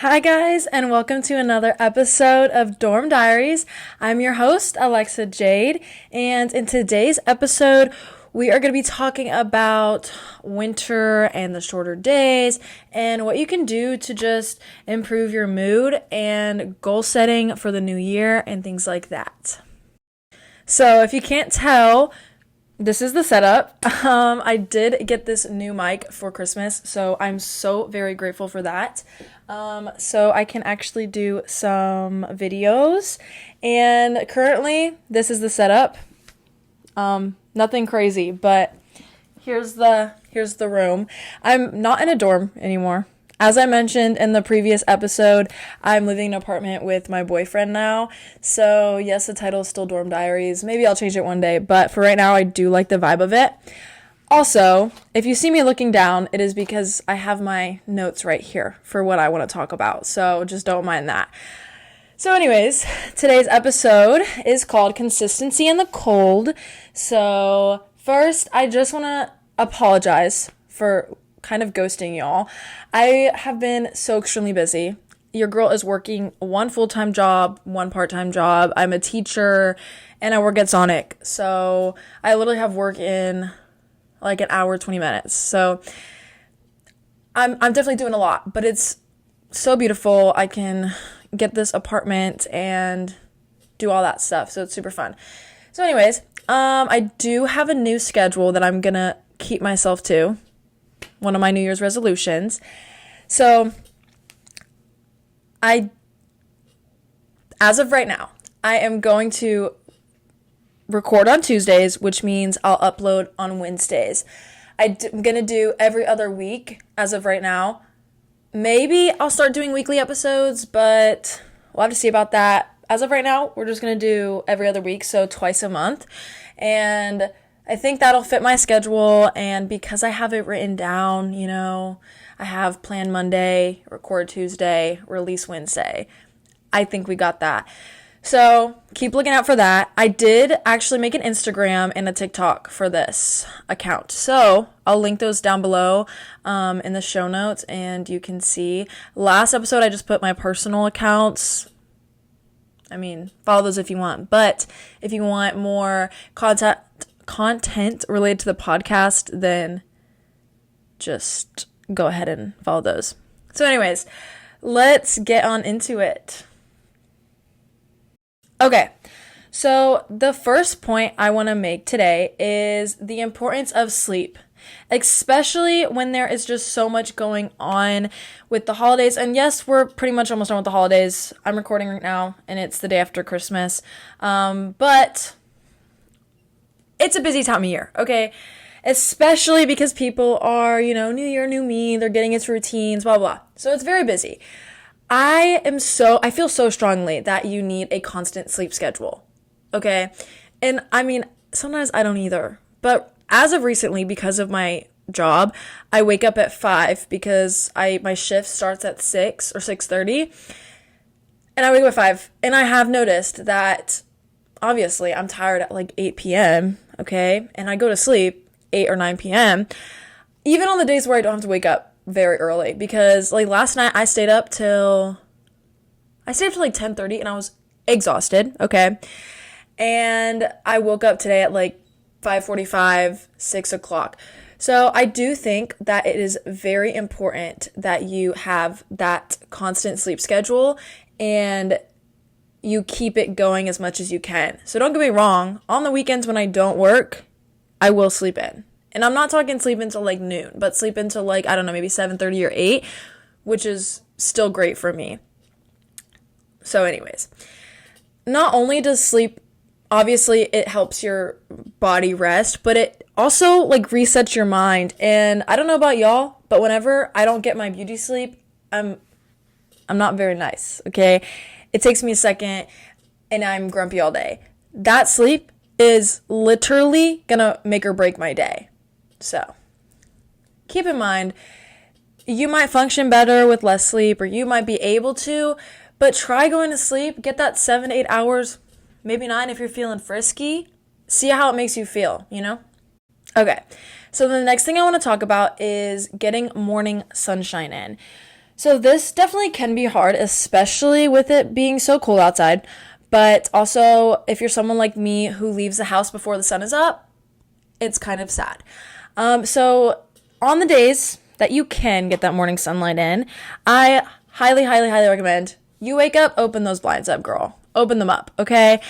Hi, guys, and welcome to another episode of Dorm Diaries. I'm your host, Alexa Jade, and in today's episode, we are going to be talking about winter and the shorter days and what you can do to just improve your mood and goal setting for the new year and things like that. So, if you can't tell, this is the setup. I did get this new mic for Christmas, so I'm so very grateful for that. So I can actually do some videos, and currently this is the setup. Nothing crazy, but here's the room. I'm not in a dorm anymore. As I mentioned in the previous episode, I'm living in an apartment with my boyfriend now. So yes, the title is still Dorm Diaries. Maybe I'll change it one day, but for right now, I do like the vibe of it. Also, if you see me looking down, it is because I have my notes right here for what I want to talk about. So just don't mind that. So anyways, today's episode is called Consistency in the Cold. So first, I just want to apologize for kind of ghosting y'all. I have been so extremely busy. Your girl is working one full-time job, one part-time job. I'm a teacher and I work at Sonic. So I literally have work in like an hour, 20 minutes. So I'm definitely doing a lot, but it's so beautiful. I can get this apartment and do all that stuff. So it's super fun. So anyways, I do have a new schedule that I'm gonna keep myself to. One of my New Year's resolutions. So as of right now, I am going to record on Tuesdays, which means I'll upload on Wednesdays. I'm going to do every other week as of right now. Maybe I'll start doing weekly episodes, but we'll have to see about that. As of right now, we're just going to do every other week, so twice a month. And I think that'll fit my schedule, and because I have it written down, I have plan Monday, record Tuesday, release Wednesday. I think we got that. So keep looking out for that. I did actually make an Instagram and a TikTok for this account. So I'll link those down below in the show notes, and you can see. Last episode, I just put my personal accounts. Follow those if you want. But if you want more content related to the podcast, then just go ahead and follow those. So anyways, let's get on into it. Okay, so the first point I want to make today is the importance of sleep, especially when there is just so much going on with the holidays. And yes, we're pretty much almost done with the holidays. I'm recording right now, and it's the day after Christmas. But it's a busy time of year, okay? Especially because people are, new year, new me, they're getting into routines, blah, blah. So it's very busy. I feel so strongly that you need a constant sleep schedule, okay? And sometimes I don't either. But as of recently, because of my job, I wake up at 5 because my shift starts at 6 or 6:30. And I wake up at 5. And I have noticed that, obviously, I'm tired at like 8 p.m., okay? And I go to sleep 8 or 9 p.m., even on the days where I don't have to wake up very early, because like last night I stayed up till like 10:30 and I was exhausted, okay? And I woke up today at like 5:45, 6 o'clock. So I do think that it is very important that you have that constant sleep schedule and you keep it going as much as you can. So don't get me wrong, on the weekends when I don't work, I will sleep in. And I'm not talking sleep until like noon, but sleep until like, I don't know, maybe 7:30 or 8, which is still great for me. So anyways, not only does sleep, obviously it helps your body rest, but it also like resets your mind. And I don't know about y'all, but whenever I don't get my beauty sleep, I'm not very nice, okay? It takes me a second and I'm grumpy all day. That sleep is literally gonna make or break my day. So keep in mind, you might function better with less sleep, or you might be able to, but try going to sleep, get that 7 to 8 hours, maybe 9 if you're feeling frisky. See how it makes you feel, Okay, so the next thing I want to talk about is getting morning sunshine in. So this definitely can be hard, especially with it being so cold outside. But also, if you're someone like me who leaves the house before the sun is up, it's kind of sad. So on the days that you can get that morning sunlight in, I highly, highly, highly recommend you wake up, open those blinds up, girl. Open them up, okay?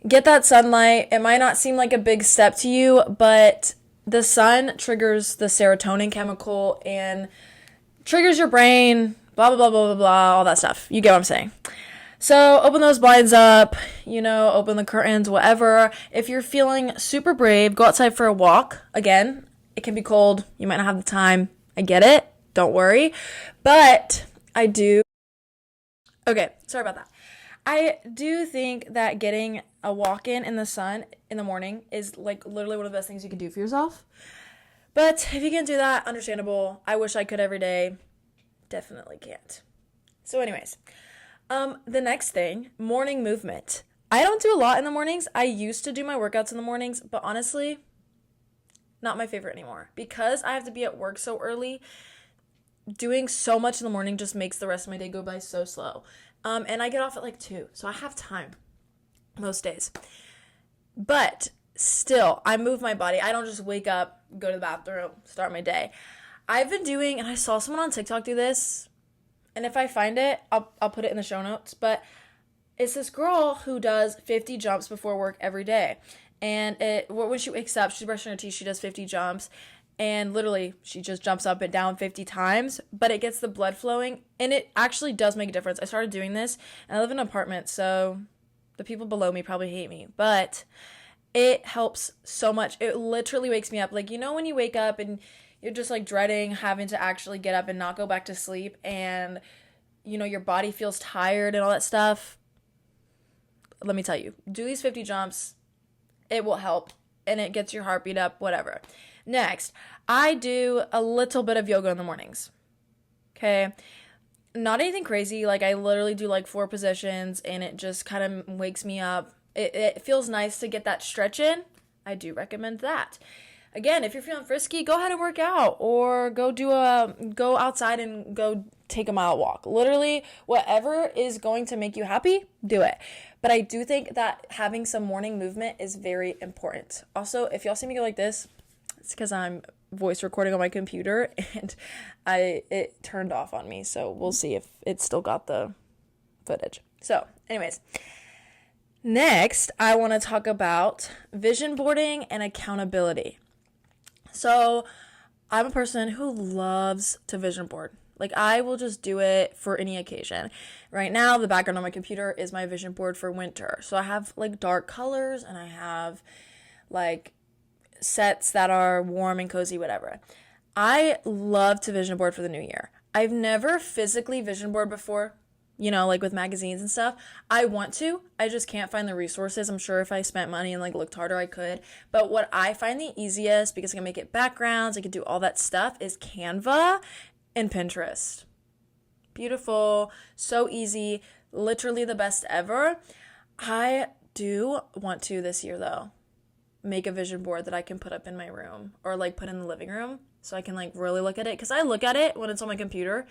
Get that sunlight. It might not seem like a big step to you, but the sun triggers the serotonin chemical and triggers your brain, blah, blah, blah, blah, blah, blah, all that stuff. You get what I'm saying. So open those blinds up, open the curtains, whatever. If you're feeling super brave, go outside for a walk. Again, it can be cold. You might not have the time. I get it. Don't worry. But okay, sorry about that. I do think that getting a walk in the sun in the morning is like literally one of the best things you can do for yourself. But if you can't do that, understandable. I wish I could every day. Definitely can't. So anyways, the next thing, morning movement. I don't do a lot in the mornings. I used to do my workouts in the mornings, but honestly, not my favorite anymore. Because I have to be at work so early, doing so much in the morning just makes the rest of my day go by so slow. And I get off at like 2, so I have time most days. But still, I move my body. I don't just wake up, go to the bathroom, start my day. I've been doing, and I saw someone on TikTok do this, and if I find it, I'll put it in the show notes, but it's this girl who does 50 jumps before work every day. And when she wakes up, she's brushing her teeth, she does 50 jumps, and literally she just jumps up and down 50 times, but it gets the blood flowing, and it actually does make a difference. I started doing this, and I live in an apartment, so the people below me probably hate me, but it helps so much. It literally wakes me up. Like, when you wake up and you're just like dreading having to actually get up and not go back to sleep, and your body feels tired and all that stuff. Let me tell you, do these 50 jumps. It will help, and it gets your heartbeat up, whatever. Next, I do a little bit of yoga in the mornings. Okay. Not anything crazy. Like, I literally do like 4 positions, and it just kind of wakes me up. It feels nice to get that stretch in. I do recommend that. Again, if you're feeling frisky, go ahead and work out, or go outside and go take a mile walk. Literally, whatever is going to make you happy, do it. But I do think that having some morning movement is very important. Also, if y'all see me go like this, it's because I'm voice recording on my computer, and it turned off on me. So we'll see if it's still got the footage. So anyways, next I want to talk about vision boarding and accountability. So I'm a person who loves to vision board. Like, I will just do it for any occasion. Right now, the background on my computer is my vision board for winter. So I have like dark colors, and I have like sets that are warm and cozy, whatever. I love to vision board for the new year. I've never physically vision board before, like with magazines and stuff. I want to. I just can't find the resources. I'm sure if I spent money and like looked harder, I could. But what I find the easiest, because I can make it backgrounds, I can do all that stuff, is Canva and Pinterest. Beautiful, so easy, literally the best ever. I do want to this year though make a vision board that I can put up in my room, or like put in the living room, so I can like really look at it, because I look at it when it's on my computer,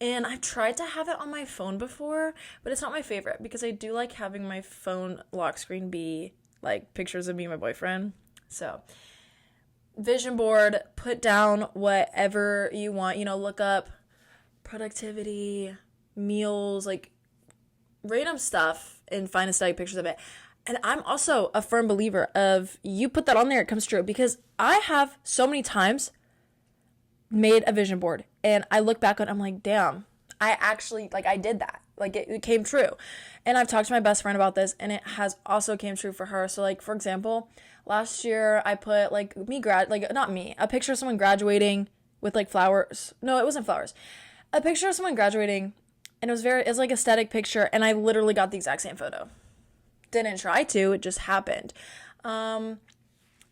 and I've tried to have it on my phone before, but it's not my favorite, because I do like having my phone lock screen be like pictures of me and my boyfriend. So vision board, put down whatever you want, look up productivity, meals, like random stuff, and find aesthetic pictures of it. And I'm also a firm believer of, you put that on there, it comes true, because I have so many times made a vision board and I look back on it, I'm like, damn, I actually, like, I did that. Like, it came true. And I've talked to my best friend about this, and it has also came true for her. So, like, for example, last year I put, like, a picture of someone graduating with, like, flowers. No, it wasn't flowers. A picture of someone graduating, and it was like, aesthetic picture, and I literally got the exact same photo. Didn't try to, it just happened. And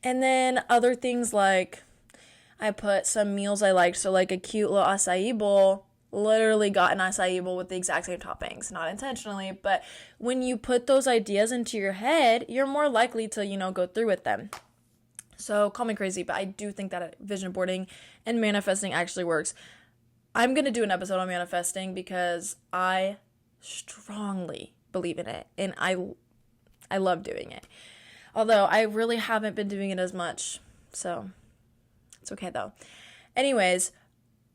then other things, like, I put some meals I liked. So, like, a cute little acai bowl. Literally got an acai bowl with the exact same toppings. Not intentionally, but when you put those ideas into your head, you're more likely to, go through with them. So, call me crazy, but I do think that vision boarding and manifesting actually works. I'm going to do an episode on manifesting because I strongly believe in it, and I love doing it. Although I really haven't been doing it as much, so it's okay though. Anyways,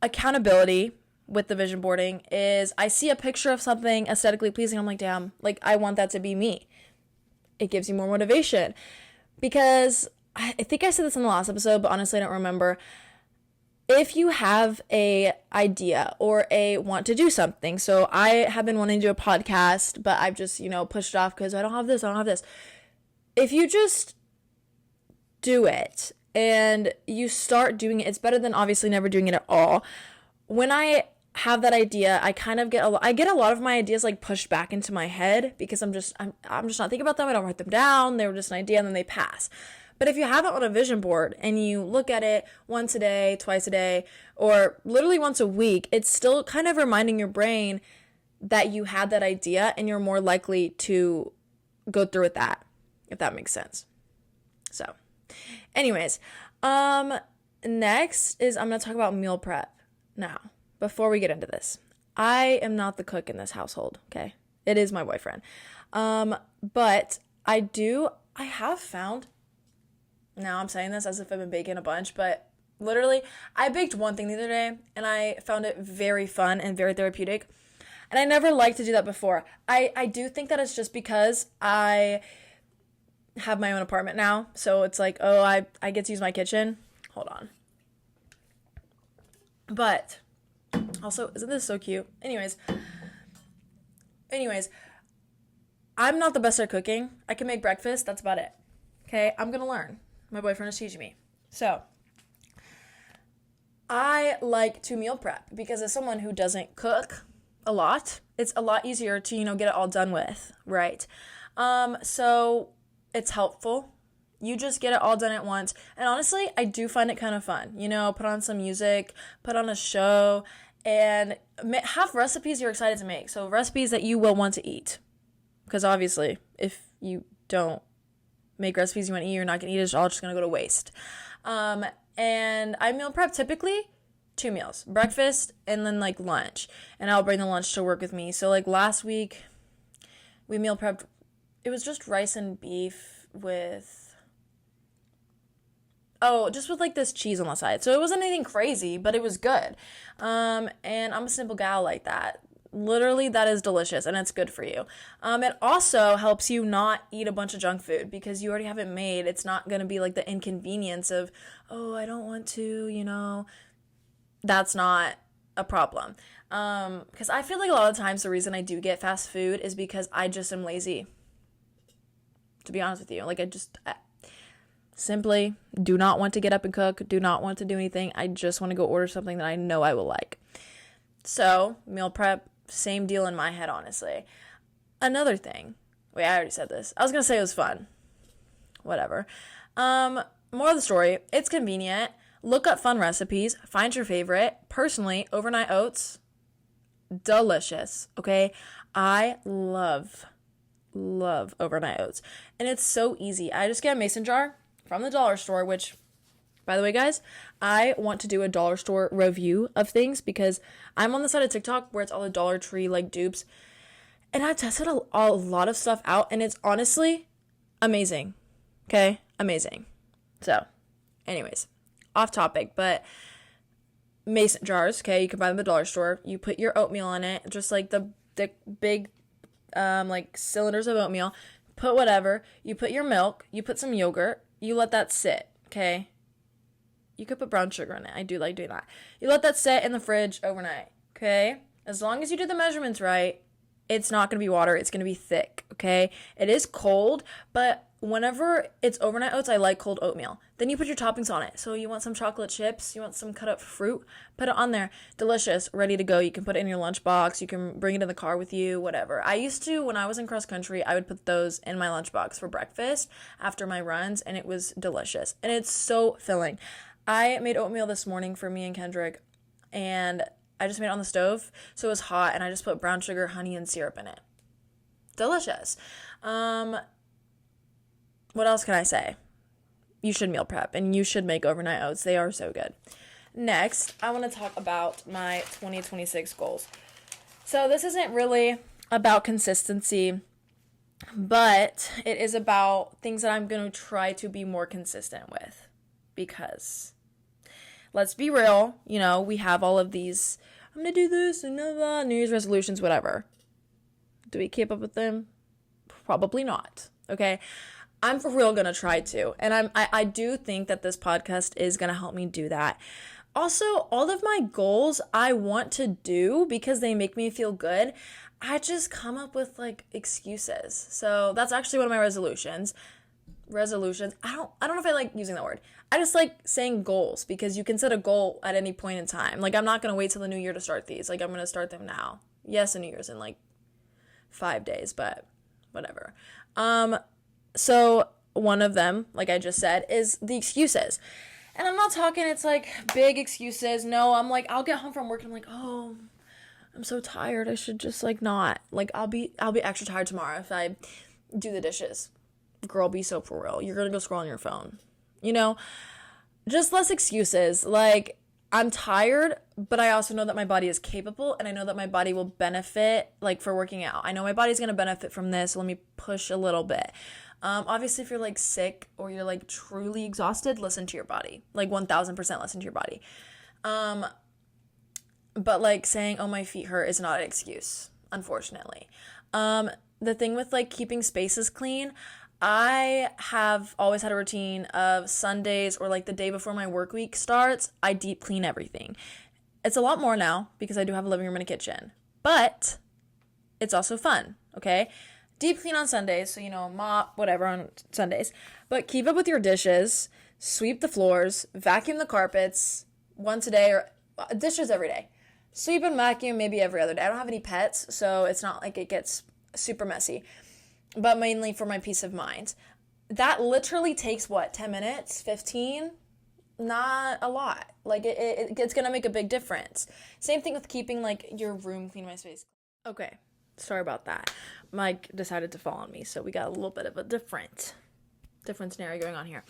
accountability with the vision boarding is I see a picture of something aesthetically pleasing. I'm like, damn, like I want that to be me. It gives you more motivation because I think I said this in the last episode, but honestly, I don't remember. If you have a idea or a want to do something, so I have been wanting to do a podcast, but I've just, pushed it off because I don't have this. If you just do it and you start doing it, it's better than obviously never doing it at all. When I have that idea, I kind of get a lot of my ideas like pushed back into my head because I'm just not thinking about them. I don't write them down. They were just an idea and then they pass. But if you have it on a vision board and you look at it once a day, twice a day, or literally once a week, it's still kind of reminding your brain that you had that idea and you're more likely to go through with that, if that makes sense. So, anyways, next is I'm going to talk about meal prep. Now, before we get into this, I am not the cook in this household, okay? It is my boyfriend. But I have found, now I'm saying this as if I've been baking a bunch, but literally, I baked one thing the other day, and I found it very fun and very therapeutic. And I never liked to do that before. I do think that it's just because I have my own apartment now, so it's like, oh, I get to use my kitchen. Hold on. But also, isn't this so cute? Anyways, I'm not the best at cooking. I can make breakfast. That's about it. Okay, I'm gonna learn. My boyfriend is teaching me. So, I like to meal prep because as someone who doesn't cook a lot, it's a lot easier to, get it all done with, right? So it's helpful. You just get it all done at once. And honestly, I do find it kind of fun. Put on some music, put on a show, and have recipes you're excited to make. So recipes that you will want to eat. Because obviously, if you don't make recipes you want to eat, you're not going to eat it. It's all just going to go to waste. And I meal prep typically 2 meals, breakfast and then like lunch. And I'll bring the lunch to work with me. So like last week, we meal prepped. It was just rice and beef with, just with like this cheese on the side. So it wasn't anything crazy, but it was good. And I'm a simple gal like that. Literally, that is delicious, and it's good for you. It also helps you not eat a bunch of junk food because you already have it made. It's not going to be like the inconvenience of, I don't want to, That's not a problem. Because I feel like a lot of times the reason I do get fast food is because I just am lazy. To be honest with you. Like, I simply do not want to get up and cook, do not want to do anything. I just want to go order something that I know I will like. So, meal prep, same deal in my head, honestly. Another thing. Wait, I already said this. I was going to say it was fun. Whatever. More of the story. It's convenient. Look up fun recipes. Find your favorite. Personally, overnight oats. Delicious. Okay? I love overnight oats. And it's so easy. I just get a mason jar from the dollar store, which, by the way, guys, I want to do a dollar store review of things because I'm on the side of TikTok where it's all the Dollar Tree like dupes. And I've tested a lot of stuff out and it's honestly amazing. Okay? Amazing. So, anyways, off topic, but mason jars, okay? You can buy them at the dollar store. You put your oatmeal in it, just like the big like cylinders of oatmeal. Put whatever. You put your milk. You put some yogurt. You let that sit, okay? You could put brown sugar in it. I do like doing that. You let that sit in the fridge overnight, okay? As long as you do the measurements right, it's not going to be water. It's going to be thick, okay? It is cold, but whenever it's overnight oats, I like cold oatmeal. Then you put your toppings on it. So you want some chocolate chips, you want some cut up fruit, put it on there. Delicious, ready to go. You can put it in your lunchbox. You can bring it in the car with you, whatever. I used to, when I was in cross country, I would put those in my lunchbox for breakfast after my runs, and it was delicious. And it's so filling. I made oatmeal this morning for me and Kendrick, and I just made it on the stove, so it was hot, and I just put brown sugar, honey, and syrup in it. Delicious. What else can I say? You should meal prep, and you should make overnight oats. They are so good. Next, I want to talk about my 2026 goals. So this isn't really about consistency, but it is about things that I'm going to try to be more consistent with. Because, let's be real, we have all of these, I'm going to do this and blah, blah, New Year's resolutions, whatever. Do we keep up with them? Probably not. Okay? I'm for real going to try to. And I do think that this podcast is going to help me do that. Also, all of my goals I want to do because they make me feel good. I just come up with excuses. So that's actually one of my resolutions. I don't know if I like using that word. I just like saying goals because you can set a goal at any point in time. I'm not going to wait till the new year to start these. I'm going to start them now. Yes, the New Year's in 5 days, but whatever. So one of them, like I just said, is the excuses. And I'm not talking it's big excuses. No, I'll get home from work and I'm oh, I'm so tired. I should just not. I'll be extra tired tomorrow if I do the dishes. Girl, be so for real. You're going to go scroll on your phone. Just less excuses. I'm tired, but I also know that my body is capable and I know that my body will benefit for working out. I know my body's going to benefit from this. So let me push a little bit. Obviously if you're sick or you're truly exhausted, listen to your body. 1000% listen to your body. But saying, oh, my feet hurt is not an excuse, unfortunately. The thing with keeping spaces clean, I have always had a routine of Sundays or the day before my work week starts, I deep clean everything. It's a lot more now because I do have a living room and a kitchen, but it's also fun, okay? Deep clean on Sundays, so mop, whatever on Sundays, but keep up with your dishes, sweep the floors, vacuum the carpets once a day or dishes every day. Sweep and vacuum maybe every other day. I don't have any pets, so it's not it gets super messy. But mainly for my peace of mind. That literally takes, 10 minutes? 15? Not a lot. It's going to make a big difference. Same thing with keeping, your room clean, my space. Okay, sorry about that. Mike decided to fall on me, so we got a little bit of a different scenario going on here.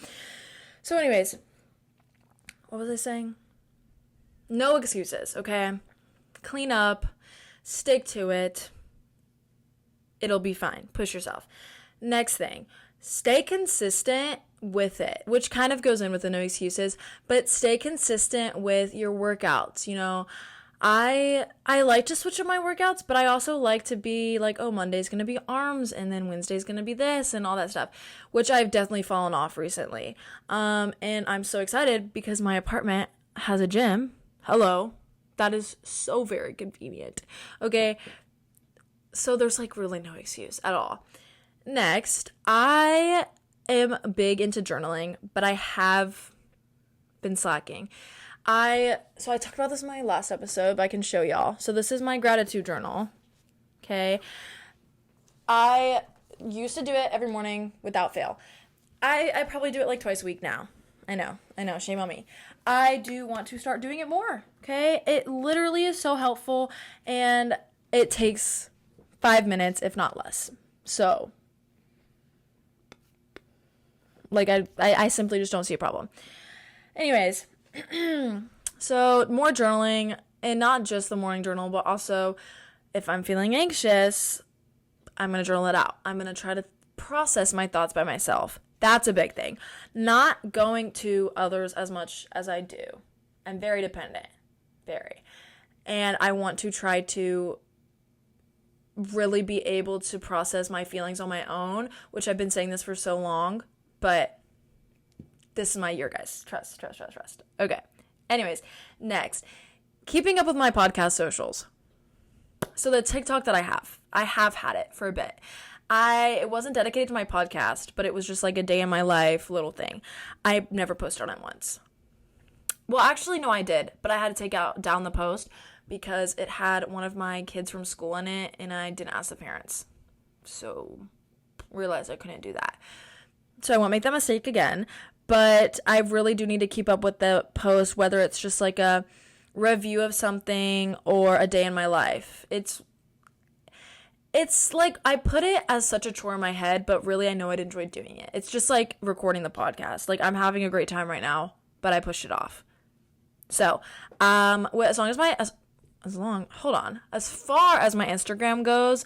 So anyways, what was I saying? No excuses, okay? Clean up. Stick to it. It'll be fine. Push yourself. Next thing, stay consistent with it, which kind of goes in with the no excuses, but stay consistent with your workouts. I like to switch up my workouts, but I also like to be oh, Monday's going to be arms and then Wednesday's going to be this and all that stuff, which I've definitely fallen off recently. And I'm so excited because my apartment has a gym. Hello. That is so very convenient. Okay. So there's really no excuse at all. Next, I am big into journaling, but I have been slacking. So I talked about this in my last episode, but I can show y'all. So this is my gratitude journal. Okay. I used to do it every morning without fail. I probably do it twice a week now. I know. Shame on me. I do want to start doing it more. Okay. It literally is so helpful and it takes 5 minutes, if not less. So, I simply just don't see a problem. Anyways, so more journaling, and not just the morning journal, but also if I'm feeling anxious, I'm going to journal it out. I'm going to try to process my thoughts by myself. That's a big thing. Not going to others as much as I do. I'm very dependent. Very. And I want to try to really be able to process my feelings on my own, which I've been saying this for so long, but this is my year, guys. Trust. Okay. Anyways, next, keeping up with my podcast socials. So the TikTok that I have had it for a bit. It wasn't dedicated to my podcast, but it was just a day in my life little thing. I never posted on it once. Well, actually, no, I did, but I had to take down the post because it had one of my kids from school in it, and I didn't ask the parents. So, realized I couldn't do that. So, I won't make that mistake again, but I really do need to keep up with the post, whether it's just a review of something or a day in my life. It's I put it as such a chore in my head, but really I know I'd enjoy doing it. It's just recording the podcast. I'm having a great time right now, but I pushed it off. So, as long as as far as my Instagram goes,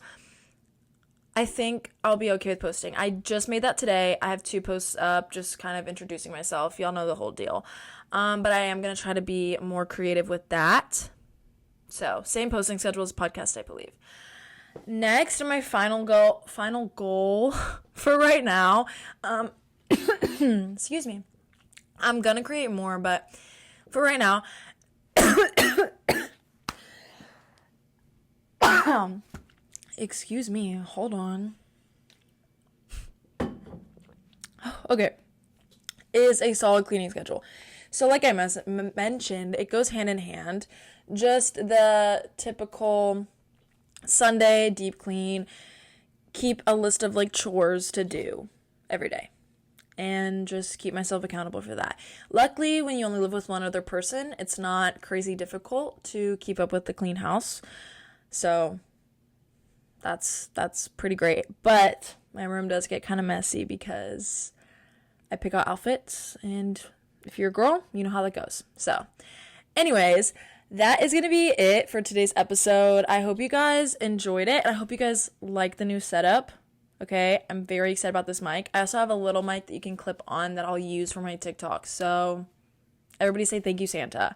I think I'll be okay with posting. I just made that today. I have 2 posts up, just kind of introducing myself. Y'all know the whole deal. But I am going to try to be more creative with that. So, same posting schedule as podcast, I believe. Next, my final goal for right now, excuse me. I'm going to create more, but for right now, excuse me, hold on. Okay. Is a solid cleaning schedule. So like I mentioned, it goes hand in hand. Just the typical Sunday deep clean, keep a list of like chores to do every day, and just keep myself accountable for that. Luckily, when you only live with one other person, it's not crazy difficult to keep up with the clean house. So that's pretty great. But my room does get kind of messy because I pick out outfits, and if you're a girl, you know how that goes. So anyways, that is going to be it for today's episode. I hope you guys enjoyed it, and I hope you guys like the new setup. Okay, I'm very excited about this mic. I also have a little mic that you can clip on that I'll use for my TikTok. So everybody say thank you, Santa.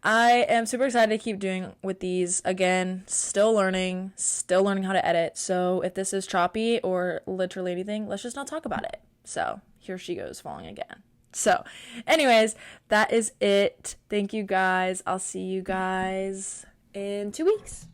I am super excited to keep doing with these. Again, still learning how to edit. So if this is choppy or literally anything, let's just not talk about it. So here she goes falling again. So anyways, that is it. Thank you guys. I'll see you guys in 2 weeks.